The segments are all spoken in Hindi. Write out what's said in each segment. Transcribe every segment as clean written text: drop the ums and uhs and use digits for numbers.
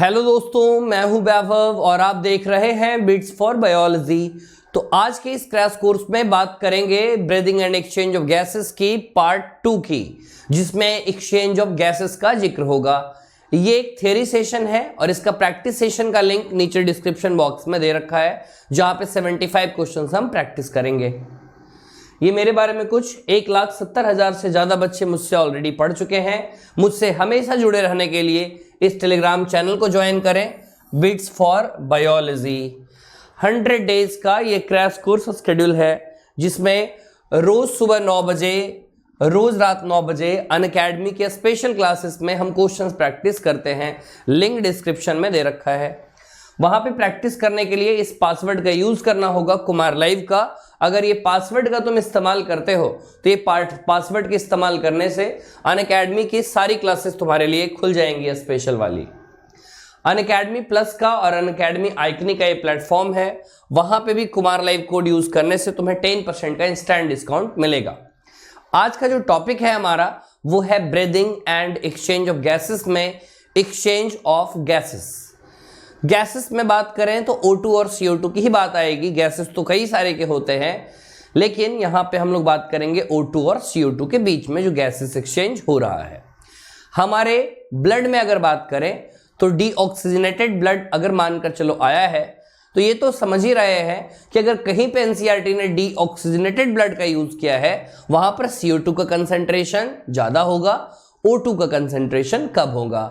हेलो दोस्तों, मैं हूं वैभव और आप देख रहे हैं बिट्स फॉर बायोलॉजी। तो आज के इस क्रैश कोर्स में बात करेंगे breathing and exchange of gases की पार्ट 2 की, जिसमें एक्सचेंज ऑफ गैसेस का जिक्र होगा। ये एक थ्योरी सेशन है और इसका प्रैक्टिस सेशन का लिंक नीचे डिस्क्रिप्शन बॉक्स में दे रखा है, जहां पे 75 क्वेश्चंस हम प्रैक्टिस करेंगे। ये मेरे बारे में कुछ 1,70,000 से ज्यादा बच्चे मुझसे ऑलरेडी पढ़ चुके हैं। मुझसे हमेशा जुड़े रहने के लिए इस टेलीग्राम चैनल को ज्वाइन करें, बिट्स फॉर बायोलॉजी। 100 डेज का ये क्रैश कोर्स शेड्यूल है, जिसमें रोज सुबह 9 बजे, रोज रात 9 बजे अनअकैडमी के स्पेशल क्लासेस में हम क्वेश्चंस प्रैक्टिस करते हैं। लिंक डिस्क्रिप्शन में दे रखा है। वहां पे प्रैक्टिस करने के लिए इस पासवर्ड का यूज करना होगा, कुमार लाइव का। अगर ये पासवर्ड का तुम इस्तेमाल करते हो तो ये पासवर्ड के इस्तेमाल करने से अनअकैडमी की सारी क्लासेस तुम्हारे लिए खुल जाएंगी, स्पेशल वाली। अनअकैडमी प्लस का और अनअकैडमी आइकनी का ये प्लेटफॉर्म है। वहां पे भी कुमार लाइव कोड यूज करने से तुम्हें 10% का इंस्टेंट डिस्काउंट मिलेगा। आज का जो टॉपिक है हमारा, वो है breathing and exchange of gases में एक्सचेंज ऑफ गैसेस में बात करें तो O2 और CO2 की ही बात आएगी। गैसेस तो कई सारे के होते हैं, लेकिन यहां पे हम लोग बात करेंगे O2 और CO2 के बीच में जो गैसेस एक्सचेंज हो रहा है। हमारे ब्लड में अगर बात करें तो डीऑक्सीजनेटेड ब्लड अगर मानकर चलो आया है, तो ये तो समझ ही रहे हैं कि अगर कहीं पे एनसीईआरटी ने डीऑक्सीजनेटेड ब्लड का यूज किया है, वहां पर CO2 का कंसेंट्रेशन ज्यादा होगा, O2 का कंसेंट्रेशन कम होगा।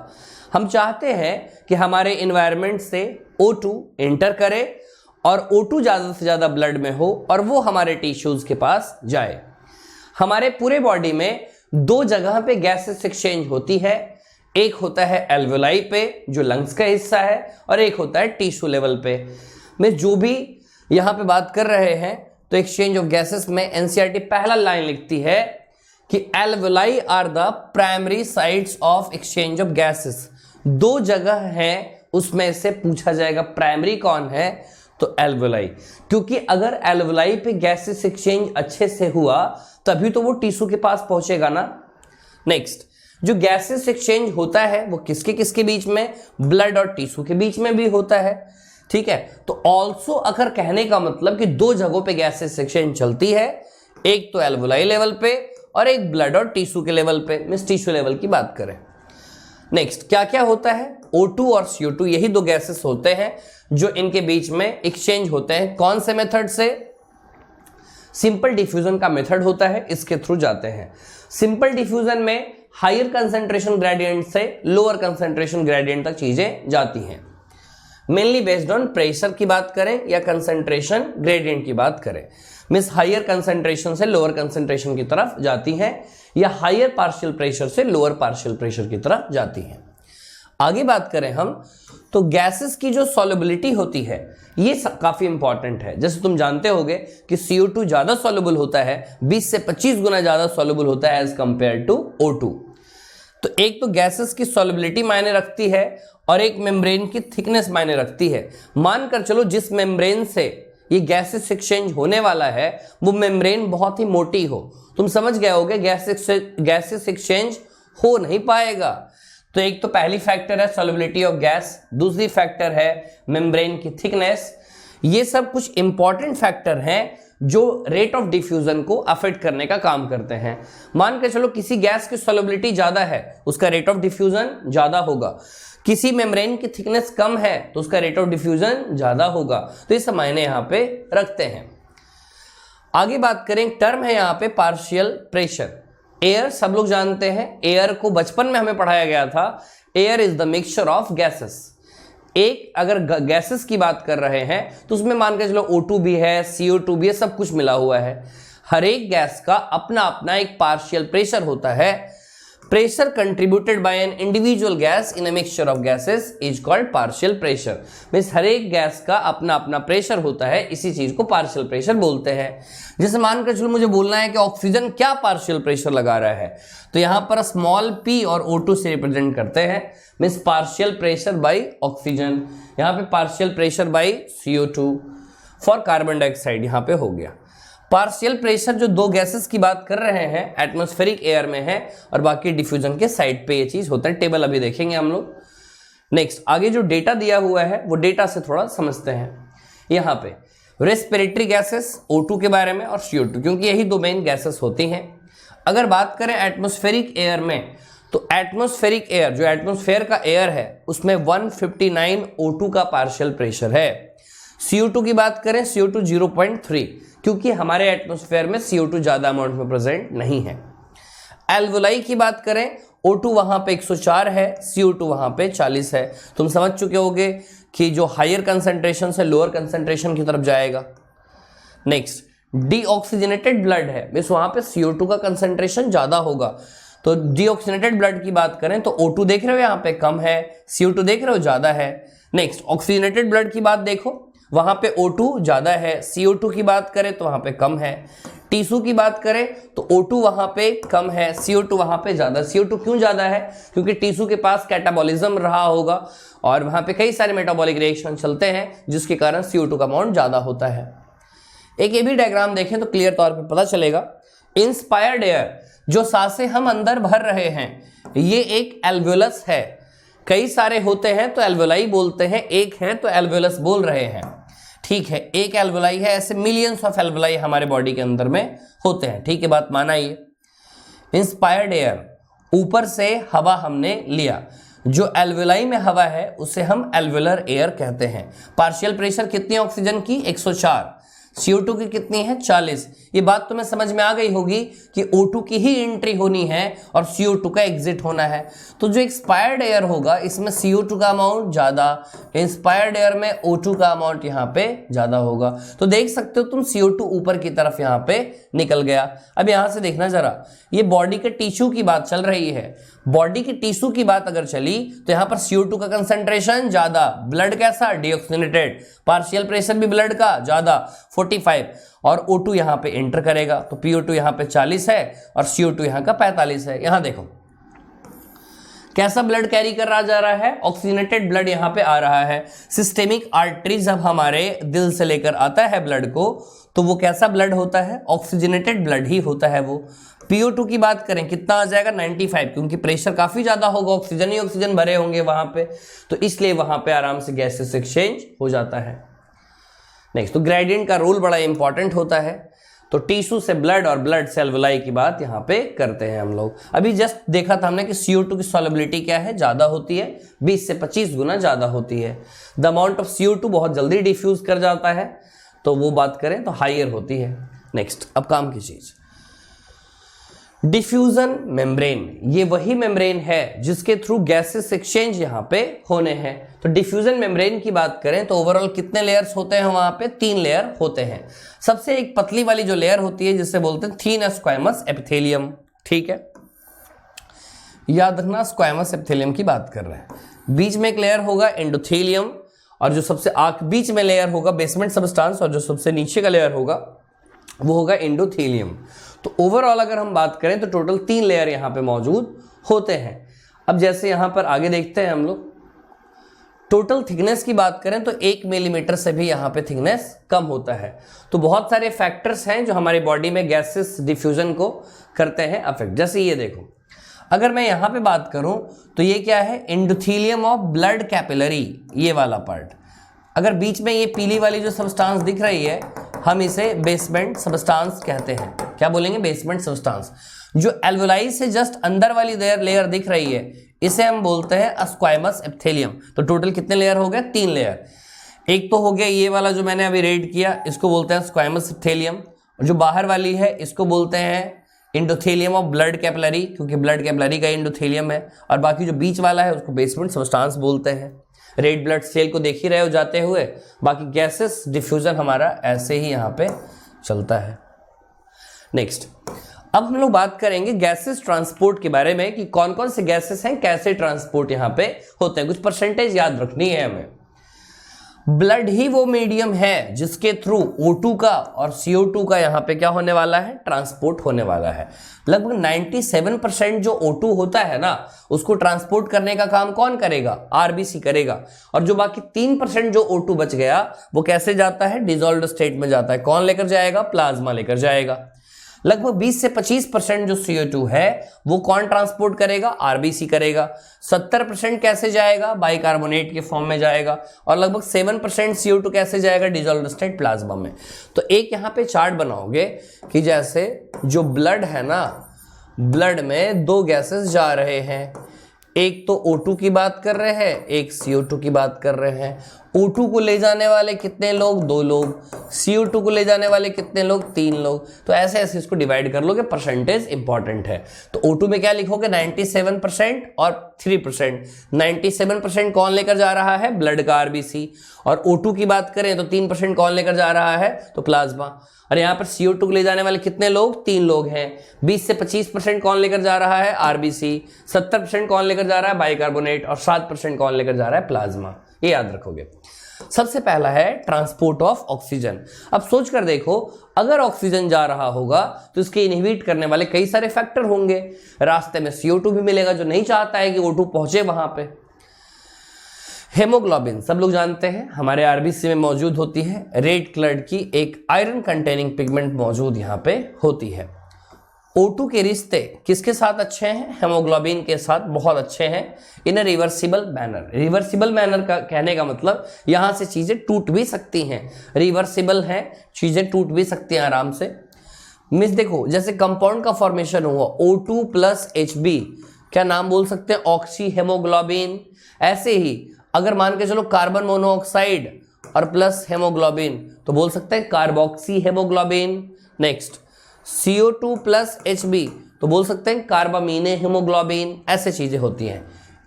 हम चाहते हैं कि हमारे एनवायरनमेंट से O2 एंटर करे और O2 ज्यादा से ज्यादा ब्लड में हो और वो हमारे टिश्यूज के पास जाए। हमारे पूरे बॉडी में 2 जगह पे गैसेस एक्सचेंज होती है। एक होता है एल्वेलाई पे, जो लंग्स का हिस्सा है, और एक होता है टिश्यू लेवल पे। मैं जो भी यहां पे बात कर रहे हैं, तो एक्सचेंज ऑफ गैसेस में एनसीईआरटी पहला लाइन लिखती है कि alveoli are the primary sites of exchange of gases. 2 जगह हैं, उसमें से पूछा जाएगा प्राइमरी कौन है, तो एल्वेलाई। क्योंकि अगर एल्वेलाई पे गैसेस एक्सचेंज अच्छे से हुआ तभी तो वो टिश्यू के पास पहुंचेगा ना। नेक्स्ट, जो गैसेस एक्सचेंज होता है वो किसके किसके बीच में, ब्लड और टिश्यू के बीच में भी होता है। ठीक है, तो ऑल्सो अगर कहने का मतलब कि 2 जगहों पे गैसेस एक्सचेंज चलती है, एक तो एल्वेलाई लेवल पे और एक ब्लड और टिश्यू के लेवल पे, मींस टिश्यू लेवल की बात करें। नेक्स्ट, क्या क्या होता है, O2 और CO2 यही 2 गैसेस होते हैं जो इनके बीच में एक्सचेंज होते हैं। कौन से मेथड से? सिंपल डिफ्यूजन का मेथड होता है, इसके थ्रू जाते हैं। सिंपल डिफ्यूजन में हायर कंसेंट्रेशन ग्रेडियंट से लोअर कंसेंट्रेशन ग्रेडियंट तक चीजें जाती हैं। मेनली बेस्ड ऑन प्रेशर की बात करें या कंसेंट्रेशन ग्रेडियंट की बात करें, मींस हायर कंसेंट्रेशन से लोअर कंसेंट्रेशन की तरफ जाती हैं, या हायर पार्शियल प्रेशर से लोअर पार्शियल प्रेशर की तरफ जाती हैं। आगे बात करें हम, तो गैसेस की जो सॉल्युबिलिटी होती है ये काफी इंपॉर्टेंट है। जैसे तुम जानते होगे कि CO2 ज्यादा सॉल्युबल होता है, 20 से 25 गुना ज्यादा सॉल्युबल होता है एज कंपेयर टू O2। तो एक तो गैसेस की सॉल्युबिलिटी मायने रखती है और एक मेम्ब्रेन की थिकनेस मायने रखती है। मानकर चलो जिस मेम्ब्रेन से ये गैसेस एक्सचेंज होने वाला है वो मेम्ब्रेन बहुत ही मोटी हो, तुम समझ गए होगे गैसेस एक्सचेंज हो नहीं पाएगा। तो एक तो पहली फैक्टर है सॉल्युबिलिटी ऑफ गैस, दूसरी फैक्टर है मेम्ब्रेन की थिकनेस। ये सब कुछ इंपॉर्टेंट फैक्टर हैं जो रेट ऑफ डिफ्यूजन को अफेक्ट करने का काम करते हैं। मान के चलो किसी गैस की सॉल्युबिलिटी ज्यादा है, उसका रेट ऑफ डिफ्यूजन ज्यादा होगा। किसी मेम्ब्रेन की थिकनेस कम है तो उसका रेट ऑफ डिफ्यूजन ज्यादा होगा। तो ये सब मायने यहां पे रखते हैं। आगे बात करें, टर्म है यहां पे पार्शियल प्रेशर। एयर सब लोग जानते हैं, एयर को बचपन में हमें पढ़ाया गया था, air is the mixture of gases. एक अगर गैसेस की बात कर रहे हैं तो उसमें मान के चलो O2 भी है, CO2 भी है, सब कुछ मिला हुआ है। हर एक गैस का अपना अपना एक पार्शियल प्रेशर होता है। Pressure contributed by an individual gas in a mixture of gases is called partial pressure. Means हर एक गैस का अपना अपना प्रेशर होता है, इसी चीज को पार्शियल प्रेशर बोलते हैं। जैसे मानकर चलो मुझे बोलना है कि ऑक्सीजन क्या पार्शियल प्रेशर लगा रहा है, तो यहां पर स्मॉल p और O2 से रिप्रेजेंट करते हैं, means partial pressure by oxygen. यहां पे partial pressure by CO2 for carbon dioxide यहां पे हो गया। पार्शियल प्रेशर जो 2 गैसेस की बात कर रहे हैं एटमॉस्फेरिक एयर में है और बाकी डिफ्यूजन के साइड पे ये चीज होता है। टेबल अभी देखेंगे हम लोग। नेक्स्ट आगे जो डेटा दिया हुआ है वो डेटा से थोड़ा समझते हैं। यहाँ पे रेस्पिरेटरी गैसेस O2 के बारे में और CO2, क्योंकि यही दो मेन गैसेस होती हैं। अगर बात करें एटमॉस्फेरिक एयर में, तो एटमॉस्फेरिक एयर जो एटमॉस्फेयर का एयर है उसमें 159 O2 का पार्शियल प्रेशर है। CO2 की बात करें, CO2 0.3, क्योंकि हमारे एटमॉस्फेयर में CO2 ज्यादा अमाउंट में प्रेजेंट नहीं है। एल्वोलाई की बात करें, O2 वहां पे 104 है, CO2 वहां पे 40 है। तुम समझ चुके होगे कि जो हायर कंसंट्रेशन से लोअर कंसंट्रेशन की तरफ जाएगा। नेक्स्ट डीऑक्सीजनेटेड ब्लड है, बस वहां पे CO2 का कंसंट्रेशन ज्यादा होगा। तो डीऑक्सीजनेटेड ब्लड की बात करें तो O2 देख रहे हो यहाँ पे कम है, CO2 देख रहे हो ज्यादा है। नेक्स्ट ऑक्सीजनेटेड ब्लड की बात देखो, वहां पे O2 ज्यादा है, CO2 की बात करें तो वहां पे कम है। टिश्यू की बात करें तो O2 वहां पे कम है, CO2 वहां पे ज्यादा। CO2 क्यों ज्यादा है? क्योंकि टिश्यू के पास कैटाबॉलिज्म रहा होगा और वहां पे कई सारे मेटाबॉलिक रिएक्शन चलते हैं जिसके कारण CO2 का अमाउंट ज्यादा होता है। एक ये भी डायग्राम देखें तो क्लियर तौर पे पता चलेगा। इंस्पायर्ड एयर, जो सांसें हम अंदर भर रहे हैं, ये एक एल्वेलस है। कई सारे होते हैं तो एल्वेलाई बोलते हैं, एक है तो एल्वेलस बोल रहे हैं। ठीक है, एक एल्वेलाई है, ऐसे मिलियंस ऑफ एल्वेलाई हमारे बॉडी के अंदर में होते हैं। ठीक है, बात माना। ये इंस्पायर्ड एयर, ऊपर से हवा हमने लिया, जो एल्वेलाई में हवा है उसे हम एल्वेलर एयर कहते हैं। पार्शियल प्रेशर कितनी ऑक्सीजन की? 104। CO2 की कितनी है? 40। ये बात तुम्हें समझ में आ गई होगी कि O2 की ही एंट्री होनी है और CO2 का एग्जिट होना है। तो जो एक्सपायर्ड एयर होगा इसमें CO2 का अमाउंट ज्यादा, इंस्पायर्ड एयर में O2 का अमाउंट यहाँ पे ज्यादा होगा। तो देख सकते हो तुम CO2 ऊपर की तरफ यहाँ पे निकल गया। अब यहाँ से देखना जरा, ये बॉडी के टिश्यू की बात चल रही है। बॉडी की टिश्यू की बात अगर चली तो यहाँ पर CO2 का कंसंट्रेशन ज्यादा, ब्लड कैसा? डीऑक्सीजनेटेड, पार्शियल प्रेशर भी ब्लड का ज्यादा 45, और O2 यहाँ पे एंटर करेगा तो PO2 यहाँ पे 40 है और CO2 यहाँ का 45 है। यहाँ देखो कैसा ब्लड कैरी कर रहा जा रहा है, ऑक्सीजनेटेड ब्लड यहाँ पे आ रहा है। सिस्टेमिक आर्टरी जब हमारे दिल से लेकर आता है ब्लड को तो वो कैसा ब्लड होता है? ऑक्सीजनेटेड ब्लड ही होता है वो। PO2 की बात करें कितना आ जाएगा? 95, क्योंकि प्रेशर काफी ज्यादा होगा, ऑक्सीजन ही ऑक्सीजन भरे होंगे वहां पे, तो इसलिए वहां पे आराम से गैसेस एक्सचेंज हो जाता है। नेक्स्ट, तो ग्रेडियंट का रोल बड़ा इंपॉर्टेंट होता है। तो टिश्यू से ब्लड और ब्लड से एल्वेलाई की बात यहाँ पे करते हैं हम लोग। अभी जस्ट देखा था हमने कि CO2 की सॉल्युबिलिटी क्या है? ज्यादा होती है, 20 से 25 गुना ज्यादा होती है। द अमाउंट ऑफ CO2 बहुत जल्दी डिफ्यूज कर जाता है, तो वो बात करें तो हायर होती है। नेक्स्ट, अब काम की चीज, डिफ्यूजन मेम्ब्रेन। ये वही मेम्ब्रेन है जिसके थ्रू गैसेस एक्सचेंज यहाँ पे होने हैं। तो डिफ्यूजन मेम्ब्रेन की बात करें तो ओवरऑल कितने लेयर्स होते हैं? वहां पे 3 लेयर होते हैं। सबसे एक पतली वाली जो लेयर होती है जिसे बोलते हैं थीन स्क्वैमस एपिथेलियम। ठीक है, याद रखना स्क्वैमस एपिथेलियम की बात कर रहे हैं। बीच में एक लेयर होगा एंडोथेलियम, और जो सबसे बीच में लेयर होगा बेसमेंट सबस्टांस, और जो सबसे नीचे का लेयर होगा वो होगा एंडोथेलियम। तो ओवरऑल अगर हम बात करें तो टोटल 3 लेयर यहाँ पे मौजूद होते हैं। अब जैसे यहाँ पर आगे देखते हैं हम लोग, टोटल थिकनेस की बात करें तो 1 मिलीमीटर से भी यहाँ पे थिकनेस कम होता है। तो बहुत सारे फैक्टर्स हैं जो हमारी बॉडी में गैसेस डिफ्यूजन को करते हैं अफेक्ट। जैसे ये देखो, अगर मैं यहाँ पे बात करूं तो ये क्या है? एंडोथेलियम ऑफ ब्लड कैपिलरी, ये वाला पार्ट। अगर बीच में ये पीली वाली जो सबस्टांस दिख रही है, हम इसे बेसमेंट सबस्टांस कहते हैं। क्या बोलेंगे? Basement substance. जो एल्वेलाई से जस्ट अंदर वाली लेयर दिख रही है, इसे हम बोलते हैं स्क्वैमस एपिथेलियम। तो टोटल कितने लेयर हो गए? 3 लेयर। एक तो हो गया ये वाला जो मैंने अभी रेड किया, इसको बोलते हैं स्क्वैमस एपिथेलियम। जो बाहर वाली है इसको बोलते हैं एंडोथेलियम ऑफ ब्लड कैपिलरी, क्योंकि ब्लड कैपिलरी का एंडोथेलियम है। और बाकी जो बीच वाला है उसको बेसमेंट सबस्टांस बोलते हैं। रेड ब्लड सेल को देख ही रहे हो जाते हुए, बाकी गैसेस डिफ्यूजन हमारा ऐसे ही यहाँ पे चलता है। नेक्स्ट, अब हम लोग बात करेंगे गैसेस ट्रांसपोर्ट के बारे में कि कौन कौन से गैसेस हैं, कैसे ट्रांसपोर्ट यहाँ पे होते हैं। कुछ परसेंटेज याद रखनी है हमें। ब्लड ही वो मीडियम है जिसके थ्रू O2 का और CO2 का यहाँ पे क्या होने वाला है? ट्रांसपोर्ट होने वाला है। लगभग 97% जो O2 होता है ना, उसको ट्रांसपोर्ट करने का काम कौन करेगा? RBC करेगा। और जो बाकी 3% जो O2 बच गया वो कैसे जाता है? डिसॉल्व्ड स्टेट में जाता है। कौन लेकर जाएगा? प्लाज्मा लेकर जाएगा। लगभग 20 से 25% जो CO2 है वो कौन ट्रांसपोर्ट करेगा, RBC करेगा। 70% कैसे जाएगा, बाइकार्बोनेट के फॉर्म में जाएगा। और लगभग 7% CO2 कैसे जाएगा, डिसॉल्व्ड स्टेट प्लाज्मा में। तो एक यहाँ पे चार्ट बनाओगे कि जैसे जो ब्लड है ना, ब्लड में दो गैसेस जा रहे हैं, एक तो O2 की बात कर रहे हैं, एक CO2 की बात कर रहे हैं। O2 को ले जाने वाले कितने लोग, 2 लोग। CO2 को ले जाने वाले कितने लोग, 3 लोग। तो ऐसे ऐसे इसको डिवाइड कर लोगे, परसेंटेज इंपॉर्टेंट है। तो O2 में क्या लिखोगे, 97% और 3%। 97% कौन लेकर जा रहा है, ब्लड का RBC। और O2 की बात करें तो 3% कौन लेकर जा रहा है, तो प्लाज्मा। और यहाँ पर CO2 को ले जाने वाले कितने लोग, 3 लोग हैं। 20 से 25% कौन लेकर जा रहा है, RBC। 70% कौन लेकर जा रहा है, बाइकार्बोनेट। और 7% कौन लेकर जा रहा है, प्लाज्मा। ये याद रखोगे। सबसे पहला है ट्रांसपोर्ट ऑफ ऑक्सीजन। अब सोच कर देखो, अगर ऑक्सीजन जा रहा होगा तो इसके इनहिबिट करने वाले कई सारे फैक्टर होंगे। रास्ते में CO2 भी मिलेगा जो नहीं चाहता है कि O2 पहुंचे वहां पे। हेमोग्लोबिन सब लोग जानते हैं, हमारे RBC में मौजूद होती है। रेड कलर की एक आयरन कंटेनिंग पिगमेंट मौजूद यहाँ पे होती है। O2 के रिश्ते किसके साथ अच्छे हैं, हेमोग्लोबिन के साथ बहुत अच्छे हैं, in a reversible manner. Reversible manner का कहने का मतलब यहां से चीजें टूट भी सकती हैं, रिवर्सिबल है, चीजें टूट भी सकती हैं आराम से। मिस देखो, जैसे कंपाउंड का फॉर्मेशन हुआ O2 + HB, क्या नाम बोल सकते हैं, ऑक्सी हेमोग्लोबिन। ऐसे ही अगर मान के चलो कार्बन मोनोऑक्साइड और प्लस हेमोग्लोबिन तो बोल सकते हैं carboxy haemoglobin. Next CO2 + HB तो बोल सकते हैं कार्बामीने हेमोग्लोबिन। ऐसे चीजें होती हैं।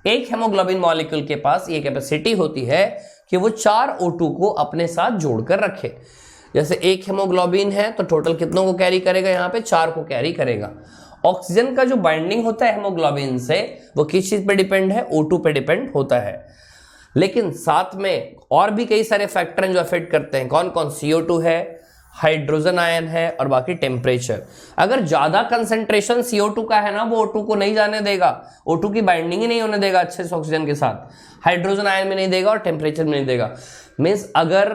एक हेमोग्लोबिन मॉलिक्यूल के पास ये कैपेसिटी होती है कि वो 4 O2 को अपने साथ जोड़कर रखे। जैसे एक हेमोग्लोबिन है तो टोटल कितनों को कैरी करेगा, यहाँ पे 4 को कैरी करेगा। ऑक्सीजन का जो बाइंडिंग होता है हेमोग्लोबिन से वो किस चीज पे डिपेंड है, O2 पे डिपेंड होता है। लेकिन साथ में और भी कई सारे फैक्टर हैं जो अफेक्ट करते हैं। कौन कौन, CO2 है, हाइड्रोजन आयन है और बाकी टेम्परेचर। अगर ज्यादा कंसेंट्रेशन CO2 का है ना, वो O2 को नहीं जाने देगा, O2 की बाइंडिंग ही नहीं होने देगा अच्छे से ऑक्सीजन के साथ, हाइड्रोजन आयन में नहीं देगा और टेम्परेचर में नहीं देगा। मीन्स अगर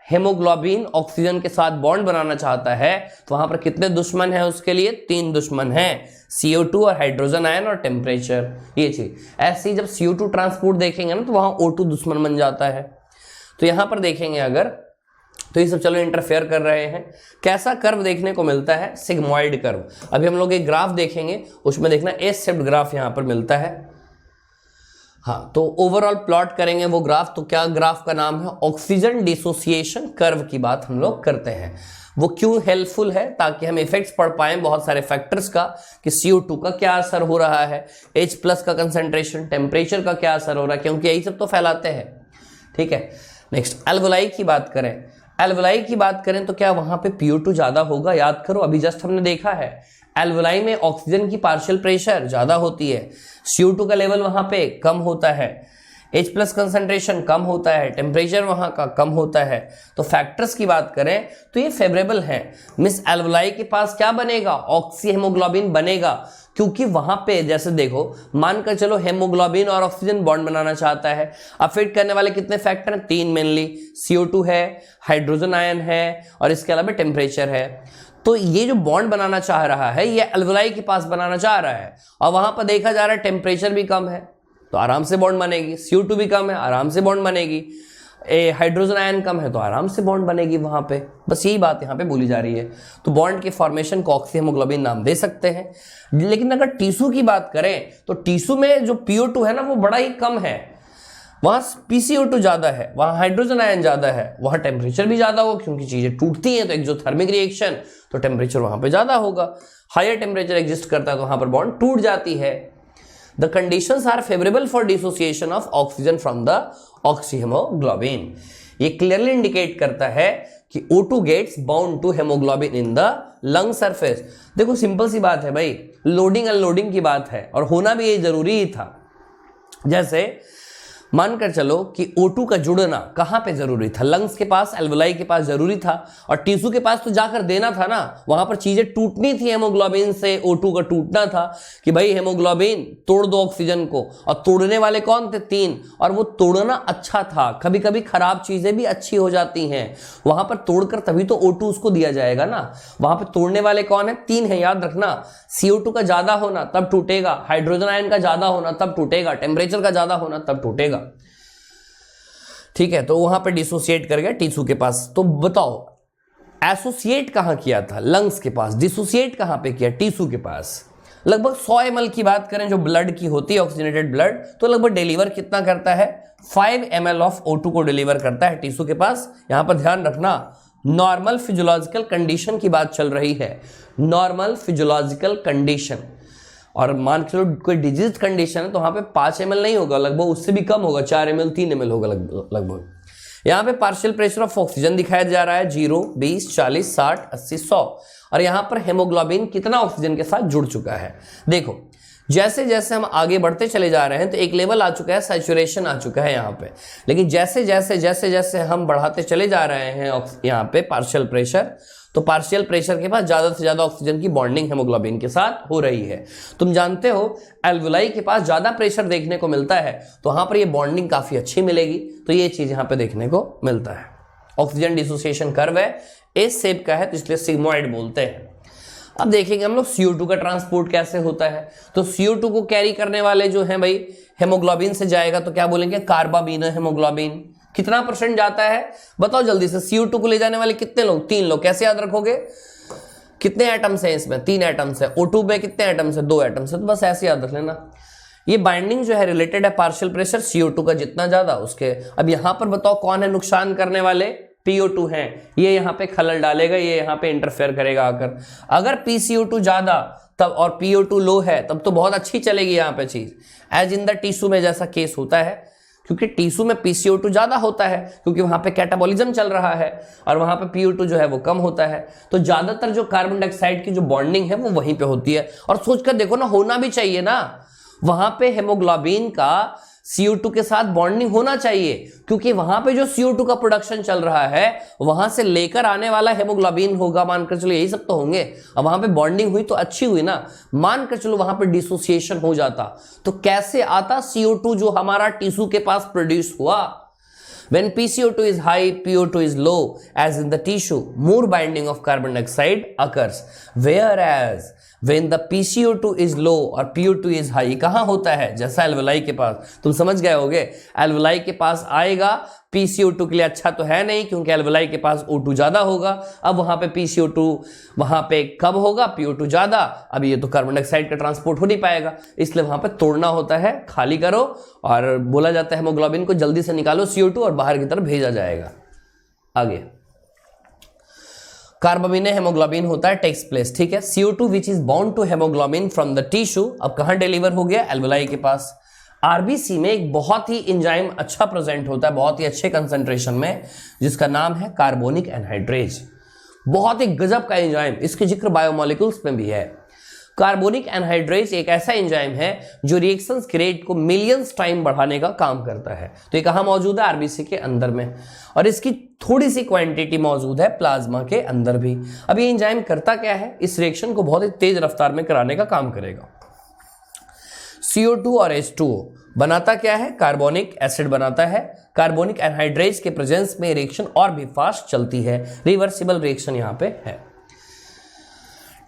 हेमोग्लोबिन ऑक्सीजन के साथ बॉन्ड बनाना चाहता है तो वहां पर कितने दुश्मन हैं उसके लिए, 3 दुश्मन हैं, CO2 और हाइड्रोजन आयन और टेम्परेचर। ये चीज ऐसे ही जब CO2 ट्रांसपोर्ट देखेंगे ना तो वहां O2 दुश्मन बन जाता है। तो यहां पर देखेंगे अगर, तो ये सब चलो इंटरफेयर कर रहे हैं। कैसा कर्व देखने को मिलता है, सिग्मॉइड कर्व। अभी हम लोग एक ग्राफ देखेंगे, उसमें देखना एस शेप्ड ग्राफ यहां पर मिलता है। हाँ, तो ओवरऑल प्लॉट करेंगे वो ग्राफ, तो क्या ग्राफ का नाम है, ऑक्सीजन डिसोसिएशन कर्व की बात हम लोग करते हैं। वो क्यों हेल्पफुल है, ताकि हम इफेक्ट्स पढ़ पाएं बहुत सारे फैक्टर्स का कि CO2 का क्या असर हो रहा है, H+ का कंसंट्रेशन, टेम्परेचर का क्या असर हो रहा है, क्योंकि यही सब तो फैलाते हैं। ठीक है। नेक्स्ट एल्वोलाई की बात करें। एल्वोलाई की बात करें तो क्या वहां पे PO2 ज्यादा होगा, याद करो अभी जस्ट हमने देखा है एल्वोलाई में ऑक्सीजन की पार्शियल प्रेशर ज्यादा होती है, CO2 का लेवल वहां पे कम होता है, H+ कंसंट्रेशन कम होता है, टेम्परेचर वहां का कम होता है। तो फैक्टर्स की बात करें तो ये फेवरेबल है। मिस एल्वोलाई के पास क्या बनेगा, ऑक्सी हेमोग्लोबिन बनेगा, क्योंकि वहां पे जैसे देखो मानकर चलो हेमोग्लोबिन और ऑक्सीजन बॉन्ड बनाना चाहता है। अफेक्ट करने वाले कितने फैक्टर हैं, 3 मेनली, CO2 है, हाइड्रोजन आयन है और इसके अलावा टेम्परेचर है। तो ये जो बॉन्ड बनाना चाह रहा है ये एल्वोलाई के पास बनाना चाह रहा है, और वहां पर देखा जा रहा है टेम्परेचर भी कम है तो आराम से बॉन्ड बनेगी, CO2 भी कम है आराम से बॉन्ड बनेगी, हाइड्रोजन आयन कम है तो आराम से बॉन्ड बनेगी वहां पे। बस यही बात यहाँ पे बोली जा रही है। तो बॉन्ड के फॉर्मेशन को ऑक्सी हेमोग्लोबिन नाम दे सकते हैं। लेकिन अगर टिश्यू की बात करें तो टिश्यू में जो PO2 है ना वो बड़ा ही कम है, वहां PCO2 ज्यादा है, वहां हाइड्रोजन आयन ज्यादा है, वहां टेम्परेचर भी ज्यादा होगा क्योंकि चीजें टूटती हैं तो एक्सोथर्मिक रिएक्शन, तो टेम्परेचर वहां पे ज्यादा होगा। हायर टेम्परेचर एग्जिस्ट करता है तो वहां पर बॉन्ड टूट जाती है। The conditions are favourable for dissociation of oxygen from the oxyhaemoglobin. ये क्लियरली इंडिकेट करता है कि O2 gets bound to haemoglobin in the lung surface. देखो सिंपल सी बात है भाई, लोडिंग अनलोडिंग की बात है और होना भी ये जरूरी ही था। जैसे मानकर चलो कि O2 का जुड़ना कहां पे जरूरी था, लंग्स के पास, एल्वुलाई के पास जरूरी था, और टिश्यू के पास तो जाकर देना था ना, वहां पर चीजें टूटनी थी, हेमोग्लोबिन से O2 का टूटना था कि भाई हेमोग्लोबिन तोड़ दो ऑक्सीजन को, और तोड़ने वाले कौन थे? 3, और वो तोड़ना अच्छा था। कभी कभी खराब चीजें भी अच्छी हो जाती हैं, वहां पर तोड़कर तभी तो O2 उसको दिया जाएगा ना। वहां पर तोड़ने वाले कौन है? 3 है, याद रखना। CO2 का ज्यादा होना तब टूटेगा, हाइड्रोजन आयन का ज्यादा होना तब टूटेगा, टेम्परेचर का ज्यादा होना तब टूटेगा। ठीक है, तो वहां पे डिसोसिएट कर गया टिश्यू के पास। तो बताओ एसोसिएट कहां किया था? लंग्स के पास। डिसोसिएट कहां पे किया? टिश्यू के पास। लगभग 100 ml की बात करें जो ब्लड की होती है, ऑक्सीजनेटेड ब्लड, तो लगभग डिलीवर कितना करता है? 5 ml ऑफ O2 को डिलीवर करता है टिश्यू के पास। यहां पर ध्यान रखना, नॉर्मल फिजियोलॉजिकल कंडीशन की बात चल रही है, नॉर्मल फिजियोलॉजिकल कंडीशन। और मान के चलो कोई डिजीज कंडीशन है तो वहां पे 5 ml नहीं होगा, लगभग उससे भी कम होगा, 4 ml 3 ml होगा लगभग। यहां पे पार्शियल प्रेशर ऑफ ऑक्सीजन दिखाया जा रहा है 0, 20, 40, 60, 80, 100। और यहां पर हेमोग्लोबिन कितना ऑक्सीजन के साथ जुड़ चुका है? देखो जैसे जैसे हम आगे बढ़ते चले जा रहे हैं तो एक लेवल आ चुका है, सैचुरेशन आ चुका है यहाँ पे, लेकिन जैसे जैसे हम बढ़ाते चले जा रहे हैं यहाँ पे पार्शियल प्रेशर, तो पार्शियल प्रेशर के पास ज्यादा से ज्यादा ऑक्सीजन की बॉन्डिंग हेमोग्लोबिन के साथ हो रही है। तुम जानते हो एल्वुलाई के पास ज्यादा प्रेशर देखने को मिलता है, तो वहां पर ये बॉन्डिंग काफी अच्छी मिलेगी, तो ये चीज यहाँ पे देखने को मिलता है। ऑक्सीजन डिसोसिएशन कर्व है, एस शेप का है, तो इसलिए सिग्मोइड बोलते हैं। अब देखेंगे हम लोग CO2 का ट्रांसपोर्ट कैसे होता है। तो CO2 को कैरी करने वाले जो हैं भाई, हेमोग्लोबिन से जाएगा तो क्या बोलेंगे? कार्बाबिनो हेमोग्लोबिन। कितना % जाता है बताओ जल्दी से? CO2 को ले जाने वाले कितने लोग? 3 लोग। कैसे याद रखोगे? कितने एटम्स हैं इसमें? 3 एटम्स है। O2 में कितने एटम्स है? 2 एटम्स है। तो बस ऐसे याद रख लेना। ये बाइंडिंग जो है रिलेटेड है पार्शियल प्रेशर CO2 का जितना ज्यादा उसके। अब यहां पर बताओ कौन है नुकसान करने वाले? PO2 है, ये यहाँ पे खलल डालेगा, ये यहाँ पे इंटरफेयर करेगा आकर। अगर PCO2 ज्यादा तब और PO2 लो है तब तो बहुत अच्छी चलेगी यहाँ पे चीज, एज इन द टिश्यू में जैसा केस होता है, क्योंकि टिश्यू में PCO2 ज्यादा होता है क्योंकि वहां पे कैटाबॉलिज्म चल रहा है, और वहां पे PO2 जो है वो कम होता है। तो ज्यादातर जो कार्बन डाइऑक्साइड की जो बॉन्डिंग है वो वहीं पे होती है। और सोचकर देखो ना, होना भी चाहिए ना, वहां पे हेमोग्लोबिन का CO2 के साथ बॉन्डिंग होना चाहिए, क्योंकि वहां पे जो CO2 का प्रोडक्शन चल रहा है वहां से लेकर आने वाला हेमोग्लोबिन होगा, मानकर चलो यही सब तो होंगे। अब वहां पे बॉन्डिंग हुई तो अच्छी हुई ना, मानकर चलो वहां पे डिसोसिएशन हो जाता तो कैसे आता CO2 जो हमारा टिश्यू के पास प्रोड्यूस हुआ? When PCO2 is high, PO2 is low, as in the tissue, more binding of carbon dioxide occurs. Whereas when the PCO2 is low और PO2 is high, कहाँ होता है? जैसा एल्वुलाई के पास, तुम समझ गए होगे। एल्वुलाई के पास आएगा, PCO2 के लिए अच्छा तो है नहीं क्योंकि एल्वुलाई के पास O2 ज्यादा होगा। अब वहां पे PCO2 वहां पे कब होगा? PO2 ज्यादा। अब ये तो कार्बन डाइऑक्साइड का ट्रांसपोर्ट हो नहीं पाएगा, इसलिए वहां पे तोड़ना होता है, खाली करो, और बोला जाता है हेमोग्लोबिन को जल्दी से निकालो CO2 और बाहर की तरफ भेजा जाएगा। आगे कार्बाबिनो हेमोग्लोबिन होता है, टेक्स प्लेस, ठीक है। CO2 which is bound to hemoglobin from the tissue, अब कहां डिलीवर हो गया? एल्वुलाई के पास। आरबीसी में एक बहुत ही एंजाइम अच्छा प्रेजेंट होता है, बहुत ही अच्छे कंसंट्रेशन में, जिसका नाम है कार्बोनिक एनहाइड्रेज। बहुत ही गजब का एंजाइम, इसके जिक्र बायोमोलिक्यूल्स में भी है। कार्बोनिक एनहाइड्रेज एक ऐसा एंजाइम है जो रिएक्शंस के रेट को मिलियंस टाइम बढ़ाने का काम करता है। तो ये कहां मौजूद है? आरबीसी के अंदर में, और इसकी थोड़ी सी क्वांटिटी मौजूद है प्लाज्मा के अंदर भी। अब ये एंजाइम करता क्या है? इस रिएक्शन को बहुत ही तेज रफ्तार में कराने का काम करेगा। CO2 और H2O बनाता क्या है? कार्बोनिक एसिड बनाता है। कार्बोनिक एनहाइड्रेज के प्रेजेंस में रिएक्शन और भी फास्ट चलती है, रिवर्सिबल रिएक्शन यहां पे है।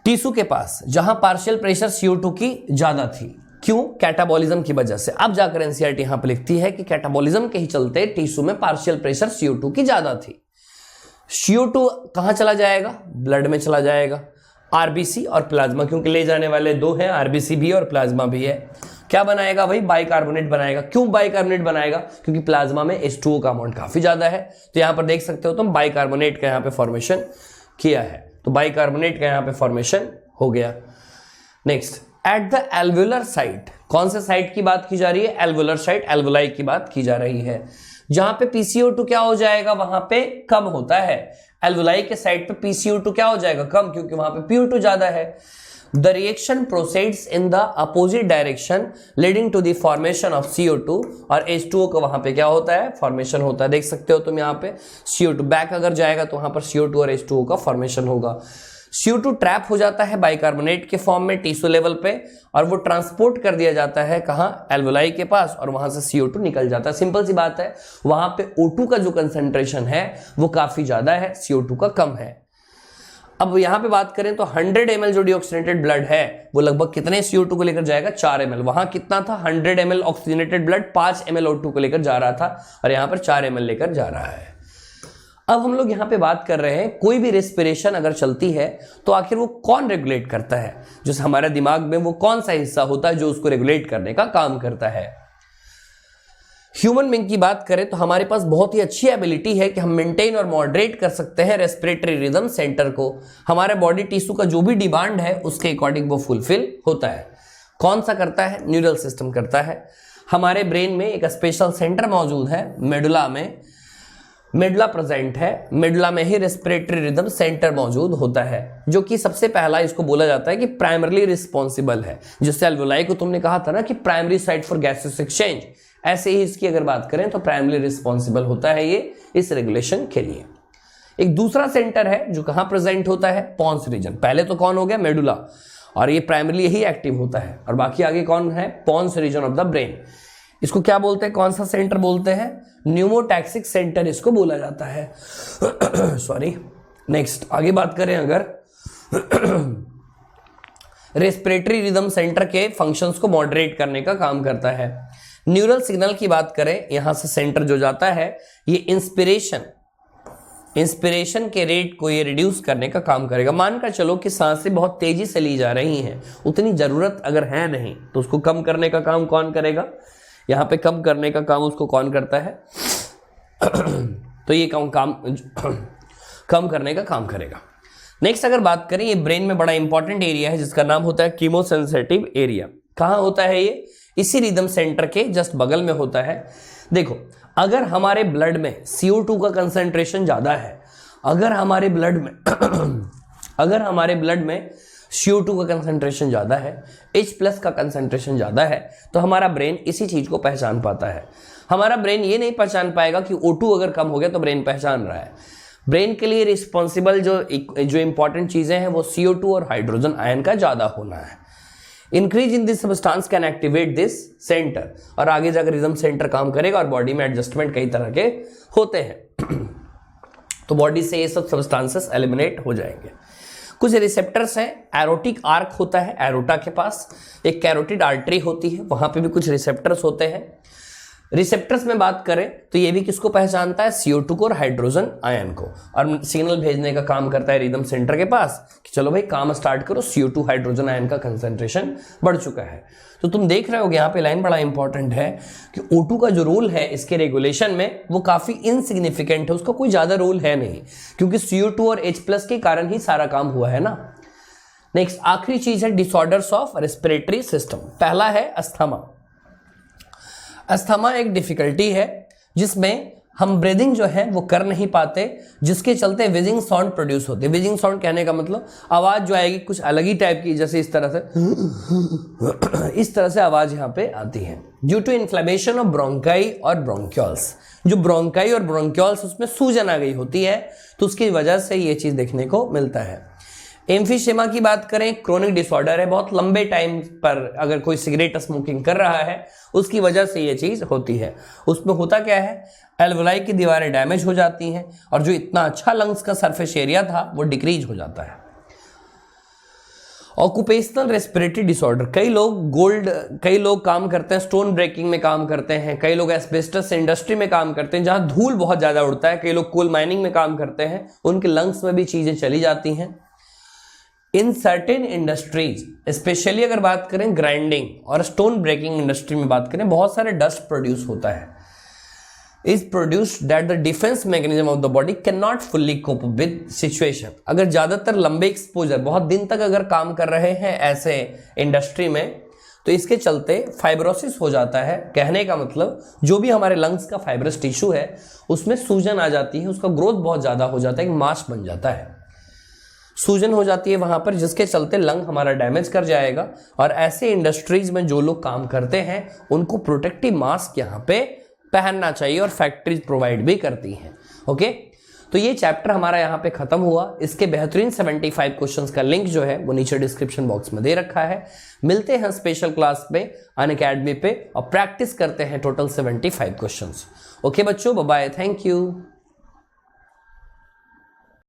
टिश्यू के पास जहां पार्शियल प्रेशर CO2 की ज्यादा थी, क्यों? कैटाबॉलिज्म की वजह से। अब जाकर एनसीईआरटी यहां पर लिखती है कि कैटाबॉलिज्म के ही चलते टिश्यू में पार्शियल प्रेशर CO2 की ज्यादा थी। CO2 कहां चला जाएगा? ब्लड में चला जाएगा। आरबीसी और प्लाज्मा, क्योंकि ले जाने वाले दो हैं, आरबीसी भी और प्लाज्मा भी है। क्या बनाएगा भाई? बाइकार्बोनेट बनाएगा। क्यों बाइकार्बोनेट बनाएगा? क्योंकि प्लाज्मा में H2O का अमाउंट काफी ज्यादा है। तो यहां पर देख सकते हो तुम, बाइकार्बोनेट का यहां पे फॉर्मेशन किया है, तो बाइकार्बोनेट का यहां पे फॉर्मेशन हो गया। Next, at the alveolar site, कौन से साइट की बात की जा रही है? एल्वुलर साइट, एल्वुलाई की बात की जा रही है। जहां पे PCO2 क्या हो जाएगा? वहां पे कम होता है। एल्वुलाई के साइड पे PCO2 क्या हो जाएगा? कम, क्योंकि वहां पे PO2 ज्यादा है। The reaction proceeds in the opposite direction leading to the formation of CO2 और H2O का वहां पे क्या होता है, फॉर्मेशन होता है। देख सकते हो तुम यहाँ पे CO2 बैक अगर जाएगा तो वहां पर CO2 और H2O का फॉर्मेशन होगा। CO2 ट्रैप हो जाता है बाइकार्बोनेट के फॉर्म में टिश्यू लेवल पे और वो ट्रांसपोर्ट कर दिया जाता है कहां, एल्वोलाई के पास, और वहां से CO2 निकल जाता है। सिंपल सी बात है, वहां पे O2 का जो कंसंट्रेशन है वो काफी ज्यादा है, CO2 का कम है। अब यहां पे बात करें तो 100 ml जो डीऑक्सीजनेटेड ब्लड है वो लगभग कितने CO2 को लेकर जाएगा, 4 ml। वहां कितना था, 100 ml oxygenated blood 5 ml O2 को लेकर जा रहा था और यहां पर 4 ml लेकर जा रहा है। अब हम लोग यहां पे बात कर रहे हैं, कोई भी रेस्पिरेशन अगर चलती है तो आखिर वो कौन रेगुलेट करता है, जो हमारे दिमाग में वो कौन सा हिस्सा होता है जो उसको रेगुलेट करने का काम करता है। ह्यूमन बीइंग की बात करें तो हमारे पास बहुत ही अच्छी एबिलिटी है कि हम मेंटेन और मॉडरेट कर सकते हैं रेस्पिरेटरी रिदम सेंटर को। हमारे बॉडी टिश्यू का जो भी डिमांड है उसके अकॉर्डिंग वो फुलफिल होता है। कौन सा करता है, न्यूरल सिस्टम करता है। हमारे ब्रेन में एक स्पेशल सेंटर मौजूद है, मेडुला में, मेडुला प्रेजेंट है, मेडुला में ही रेस्पिरेटरी रिदम सेंटर मौजूद होता है, जो कि सबसे पहला इसको बोला जाता है कि प्राइमरली रिस्पॉन्सिबल है। जिससे एल्वोलाई को तुमने कहा था ना कि primary site for gases exchange, ऐसे ही इसकी अगर बात करें तो प्राइमरली रिस्पॉन्सिबल होता है ये इस रेगुलेशन के लिए। एक दूसरा सेंटर है जो कहां प्रेजेंट होता है, पॉन्स रीजन। पहले तो कौन हो गया, मेडुला, और ये प्राइमरली यही एक्टिव होता है, और बाकी आगे कौन है, pons region of the brain. इसको क्या बोलते हैं, कौन सा सेंटर बोलते हैं, न्यूमोटैक्सिक सेंटर इसको बोला जाता है। सॉरी। नेक्स्ट आगे बात करें अगर रेस्पिरेटरी रिदम सेंटर के फंक्शंस को मॉडरेट करने का काम करता है। न्यूरल सिग्नल की बात करें, यहां से सेंटर जो जाता है ये इंस्पिरेशन के रेट को ये रिड्यूस करने का काम करेगा। मानकर चलो कि सांसें बहुत तेजी से ली जा रही हैं, उतनी जरूरत अगर है नहीं तो उसको कम करने का काम कौन करेगा, यहां पे कम करने का काम उसको कौन करता है तो ये काम कम करने का काम करेगा। नेक्स्ट अगर बात करें, ये ब्रेन में बड़ा इंपॉर्टेंट एरिया है जिसका नाम होता है कीमोसेंसिटिव एरिया। कहां होता है ये, इसी रिदम सेंटर के जस्ट बगल में होता है। देखो, अगर हमारे ब्लड में CO2 का कंसंट्रेशन ज्यादा है, अगर हमारे ब्लड में CO2 का कंसंट्रेशन ज्यादा है, H+ का कंसंट्रेशन ज्यादा है, तो हमारा ब्रेन इसी चीज को पहचान पाता है। हमारा ब्रेन ये नहीं पहचान पाएगा कि O2 अगर कम हो गया तो ब्रेन पहचान रहा है। ब्रेन के लिए रिस्पॉन्सिबल जो इंपॉर्टेंट चीजें हैं वो CO2 और हाइड्रोजन आयन का ज्यादा होना है। Increase in this substance can activate this centre, और आगे जाकर रिदम सेंटर काम करेगा और बॉडी में एडजस्टमेंट कई तरह के होते हैं तो बॉडी से ये सब सब्सटेंसेस एलिमिनेट हो जाएंगे। कुछ रिसेप्टर्स हैं, एरोटिक आर्क होता है एरोटा के पास, एक कैरोटिड आर्टरी होती है, वहां पे भी कुछ रिसेप्टर्स होते हैं। रिसेप्टर्स में बात करें तो ये भी किसको पहचानता है, CO2 को और हाइड्रोजन आयन को, और सिग्नल भेजने का काम करता है रिदम सेंटर के पास कि चलो भाई काम स्टार्ट करो, CO2 हाइड्रोजन आयन का कंसंट्रेशन बढ़ चुका है। तो तुम देख रहे हो यहाँ पे लाइन बड़ा इंपॉर्टेंट है कि O2 का जो रोल है इसके रेगुलेशन में वो काफी इनसिग्निफिकेंट है, उसका कोई ज्यादा रोल है नहीं, क्योंकि CO2 और H+ के कारण ही सारा काम हुआ है ना। नेक्स्ट आखिरी चीज है डिसऑर्डर्स ऑफ रेस्पिरेटरी सिस्टम। पहला है अस्थमा। अस्थमा एक डिफिकल्टी है जिसमें हम ब्रीदिंग जो है वो कर नहीं पाते, जिसके चलते विजिंग साउंड प्रोड्यूस होते हैं। विजिंग साउंड कहने का मतलब आवाज जो आएगी कुछ अलग ही टाइप की, जैसे इस तरह से आवाज यहाँ पे आती है due to inflammation of bronchi और ब्रोंक्यूल्स। जो ब्रोंकाई और ब्रोंक्यूल्स उसमें सूजन आ गई होती है तो उसकी वजह से ये चीज देखने को मिलता है। एम्फीशेमा की बात करें, क्रोनिक डिसऑर्डर है, बहुत लंबे टाइम पर अगर कोई सिगरेट स्मोकिंग कर रहा है उसकी वजह से ये चीज होती है। उसमें होता क्या है, एल्वोलाई की दीवारें डैमेज हो जाती हैं और जो इतना अच्छा लंग्स का सरफेस एरिया था वो डिक्रीज हो जाता है। ऑक्यूपेशनल रेस्पिरेटरी डिसऑर्डर, कई लोग काम करते हैं, स्टोन ब्रेकिंग में काम करते हैं, कई लोग एस्बेस्टस इंडस्ट्री में काम करते हैं जहां धूल बहुत ज्यादा उड़ता है, कई लोग कोल माइनिंग में काम करते हैं, उनके लंग्स में भी चीजें चली जाती हैं। इन सर्टेन इंडस्ट्रीज स्पेशली अगर बात करें ग्राइंडिंग और स्टोन ब्रेकिंग इंडस्ट्री में बात करें, बहुत सारे डस्ट प्रोड्यूस होता है। Is produced that the defence mechanism of the body can not fully cope with situation. अगर ज्यादातर लंबे एक्सपोजर बहुत दिन तक अगर काम कर रहे हैं ऐसे इंडस्ट्री में तो इसके चलते फाइब्रोसिस हो जाता है। कहने का मतलब जो भी हमारे लंग्स का फाइब्रस टिश्यू है उसमें सूजन आ जाती है, उसका ग्रोथ बहुत ज्यादा हो जाता है, एक मास बन जाता है। सूजन हो जाती है वहां पर, जिसके चलते लंग हमारा डैमेज कर जाएगा। और ऐसे इंडस्ट्रीज में जो लोग काम करते हैं उनको प्रोटेक्टिव मास्क यहाँ पे पहनना चाहिए, और फैक्ट्रीज प्रोवाइड भी करती हैं। ओके, तो ये चैप्टर हमारा यहाँ पे खत्म हुआ। इसके बेहतरीन 75 क्वेश्चंस का लिंक जो है वो नीचे डिस्क्रिप्शन बॉक्स में दे रखा है। मिलते हैं स्पेशल क्लास में अनअकैडमी पे और प्रैक्टिस करते हैं टोटल 75 क्वेश्चंस। ओके बच्चों, बाय बाय, थैंक यू।